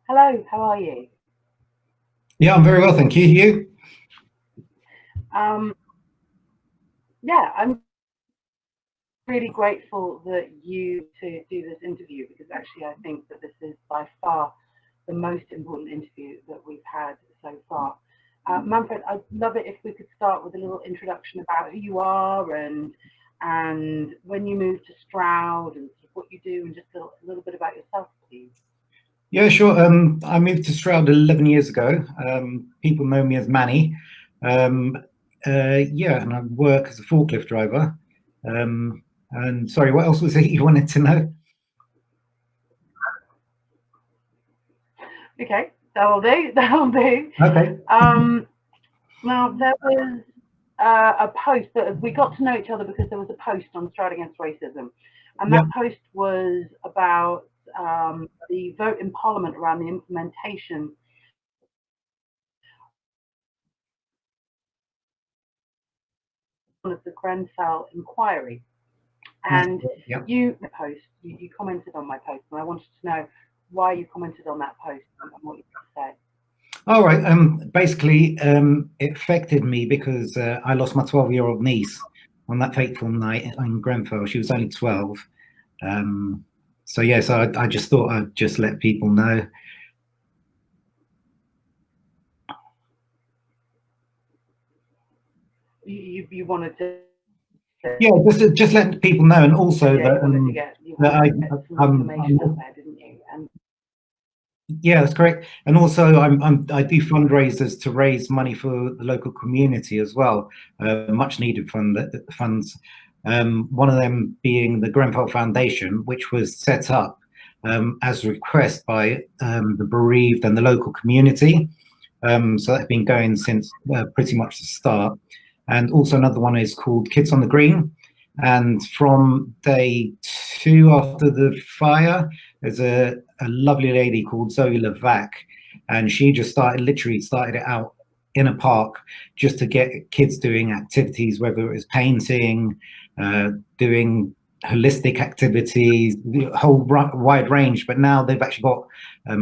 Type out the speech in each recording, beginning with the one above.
Hello, how are you? Yeah, I'm very well, thank you. You? Um, yeah, I'm really grateful that you to do this interview because actually I think that this is by far the most important interview that we've had so far. Manfred, I'd love it if we could start with a little introduction about who you are and when you moved to Stroud and sort of what you do and just a little bit about yourself, please. Yeah, sure. I moved to Stroud 11 years ago. People know me as Manny. Um, yeah, and I work as a forklift driver. And sorry, what else was it you wanted to know? Okay, that'll do. That'll do. Okay. Um, Now, there was a post that we got to know each other because there was a post on Stride Against Racism. And Yeah. that post was about the vote in Parliament around the implementation of the Grenfell inquiry. That's And correct. Yeah. you commented on my post, and I wanted to know why you commented on that post and what you said. All right. Basically, it affected me because I lost my 12-year-old niece on that fateful night in Grenfell. She was only 12. Um, so yeah, so I just thought I'd just let people know. You wanted to Yeah, just letting people know, and also yeah, that you that wanted to get some information out there, didn't you? And yeah, that's correct. And also, I do fundraisers to raise money for the local community as well, much needed funds. One of them being the Grenfell Foundation, which was set up as a request by the bereaved and the local community. So that's been going since pretty much the start. And also another one is called Kids on the Green. And from day 2 after the fire, there's a lovely lady called Zoe Lavac, and she just literally started it out in a park just to get kids doing activities, whether it was painting, doing holistic activities, the whole wide range. But now they've actually got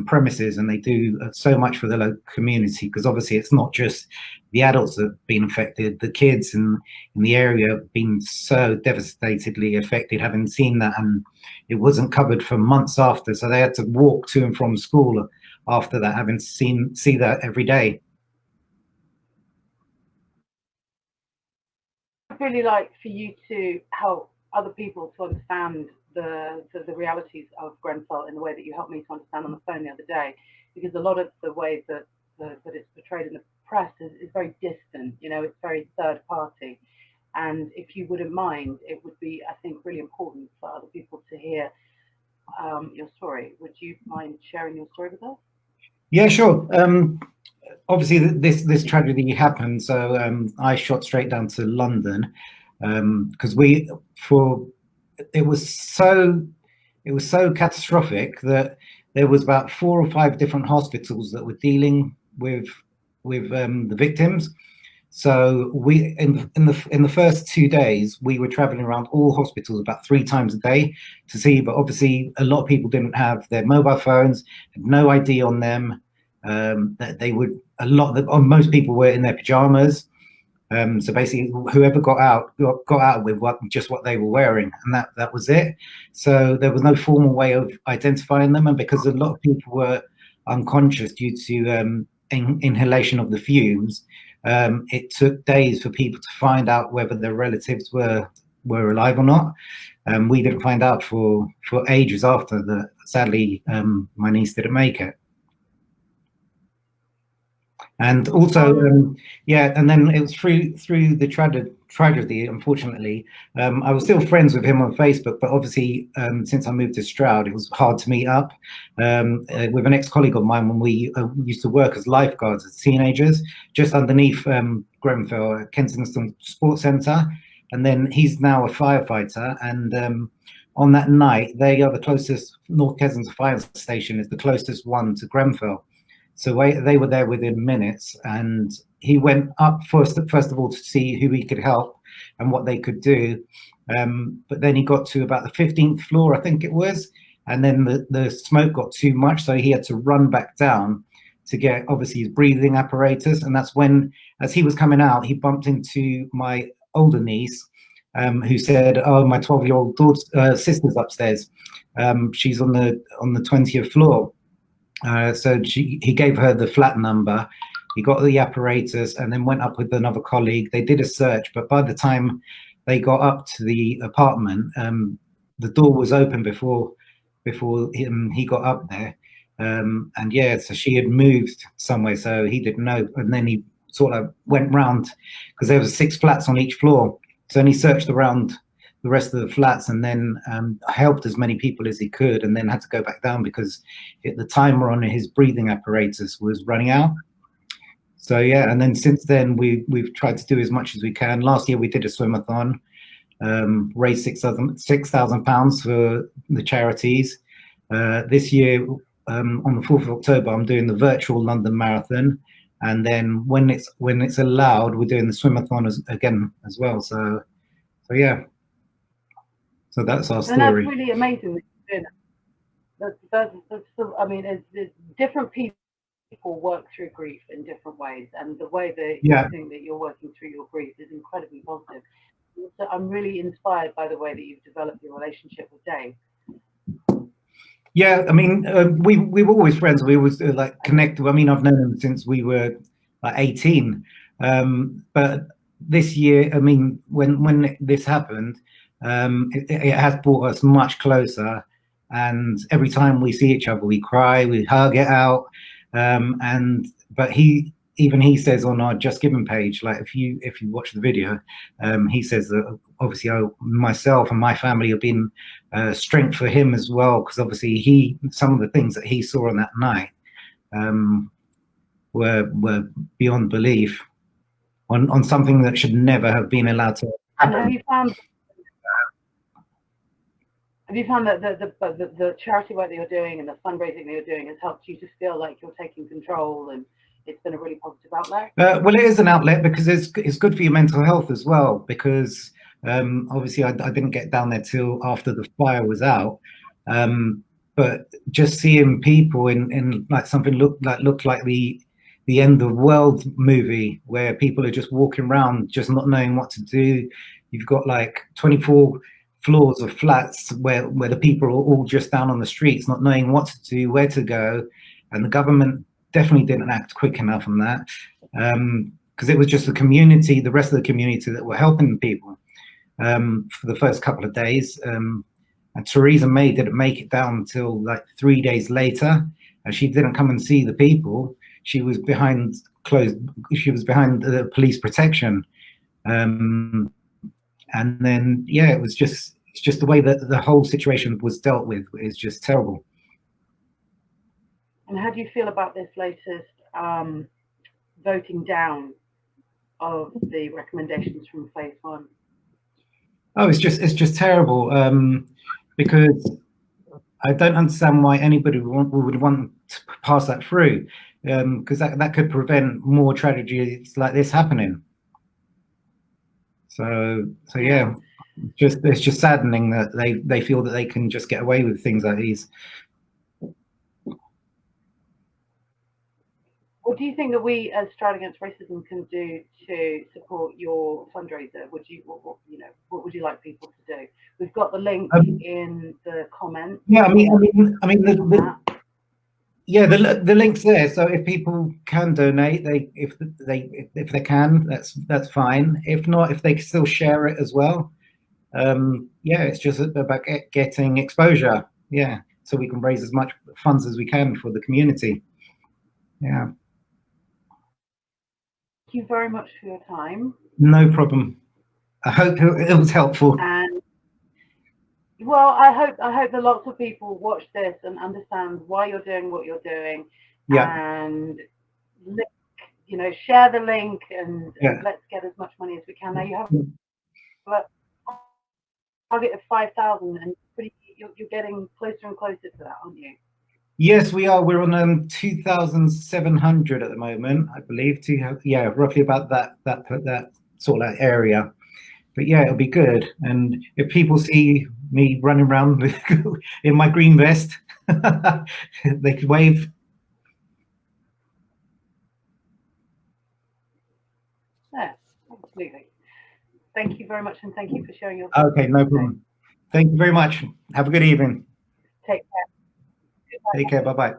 premises, and they do so much for the local community, because obviously it's not just the adults that have been affected, the kids in the area have been so devastatedly affected, having seen that, and it wasn't covered for months after, so they had to walk to and from school after that, having see that every day. I'd really like for you to help other people to understand the realities of Grenfell in the way that you helped me to understand on the phone the other day, because a lot of the way that it's portrayed in the press is very distant. You know, it's very third party. And if you wouldn't mind, it would be, I think, really important for other people to hear your story. Would you mind sharing your story with us? Yeah, sure. Obviously, this tragedy happened, so I shot straight down to London, because we for it was so it was so catastrophic that there was about 4 or 5 different hospitals that were dealing with the victims. So we in the first 2 days we were traveling around all hospitals about 3 times a day to see. But obviously, a lot of people didn't have their mobile phones, had no ID on them. That they would most people were in their pajamas. So basically, whoever got out with what they were wearing, and that was it. So there was no formal way of identifying them, and because a lot of people were unconscious due to inhalation of the fumes, it took days for people to find out whether their relatives were alive or not. We didn't find out for ages after that. Sadly, my niece didn't make it. And also, Um, yeah, and then it was through the tragedy. Unfortunately, I was still friends with him on Facebook, but obviously, since I moved to Stroud, it was hard to meet up with an ex-colleague of mine when we used to work as lifeguards as teenagers, just underneath Grenfell Kensington Sports Centre, and then he's now a firefighter. And on that night, they are the closest. North Kensington Fire Station is the closest one to Grenfell. So they were there within minutes, and he went up first of all to see who he could help and what they could do. But then he got to about the 15th floor, I think it was, and then the smoke got too much, so he had to run back down to get obviously his breathing apparatus. And that's when, as he was coming out, he bumped into my older niece, who said, "Oh, my 12-year-old sister's upstairs. She's on the 20th floor." So he gave her the flat number. He got the apparatus and then went up with another colleague. They did a search, but by the time they got up to the apartment, the door was open before he got up there. And yeah, so she had moved somewhere, so he didn't know. And then he sort of went round, because there was 6 flats on each floor. So then he searched around the rest of the flats, and then helped as many people as he could, and then had to go back down because the timer on his breathing apparatus was running out. So yeah, and then since then we've tried to do as much as we can. Last year we did a swimathon, raised £6,000 for the charities. This year, on the 4th of October, I'm doing the virtual London Marathon, and then when it's allowed, we're doing the swimathon again as well. So yeah. So that's our story. And that's really amazing. That's I mean, it's different people work through grief in different ways, and the way that you think that you're working through your grief is incredibly positive. So I'm really inspired by the way that you've developed your relationship with Dave. Yeah, I mean, we were always friends. We always like connected. I mean, I've known him since we were like 18. But this year, I mean, when this happened, it has brought us much closer. And every time we see each other, we cry, we hug it out. But he says on our Just Giving page, like if you watch the video, he says that obviously myself and my family have been strength for him as well, because obviously some of the things that he saw on that night were beyond belief on something that should never have been allowed to happen. And have you found that the charity work that you're doing and the fundraising that you're doing has helped you to feel like you're taking control, and it's been a really positive outlet? Well, it is an outlet because it's good for your mental health as well, because obviously I didn't get down there till after the fire was out, but just seeing people in like something looked like the end of the world movie, where people are just walking around just not knowing what to do. You've got like 24 floors of flats where the people are all just down on the streets not knowing what to do, where to go, and the government definitely didn't act quick enough on that, because it was just the rest of the community that were helping people for the first couple of days. And Theresa May didn't make it down until like 3 days later, and she didn't come and see the people. She was behind the police protection. And then yeah, it's just the way that the whole situation was dealt with is just terrible. And how do you feel about this latest voting down of the recommendations from phase 1? Oh, it's just terrible, because I don't understand why anybody would want to pass that through, because that could prevent more tragedies like this happening. So yeah, it's just saddening that they feel that they can just get away with things like these. What do you think that we as Stride Against Racism can do to support your fundraiser? What would you like people to do? We've got the link in the comments. Yeah, I mean the link's there. So if people can donate, if they can, that's fine. If not, if they can still share it as well. Yeah, it's just about getting exposure. Yeah, so we can raise as much funds as we can for the community. Yeah. Thank you very much for your time. No problem. I hope it was helpful. And well, I hope that lots of people watch this and understand why you're doing what you're doing. Yeah. And share the link, and let's get as much money as we can. Now you have a target of 5,000, and you're getting closer and closer to that, aren't you? Yes, we are. We're on 2,700 at the moment, I believe. Yeah, roughly about that sort of area. But yeah, it'll be good. And if people see me running around in my green vest, they could wave. Yeah, absolutely. Thank you very much, and thank you for sharing your thoughts. Okay, no problem. Thank you very much. Have a good evening. Take care. Take care. Bye-bye.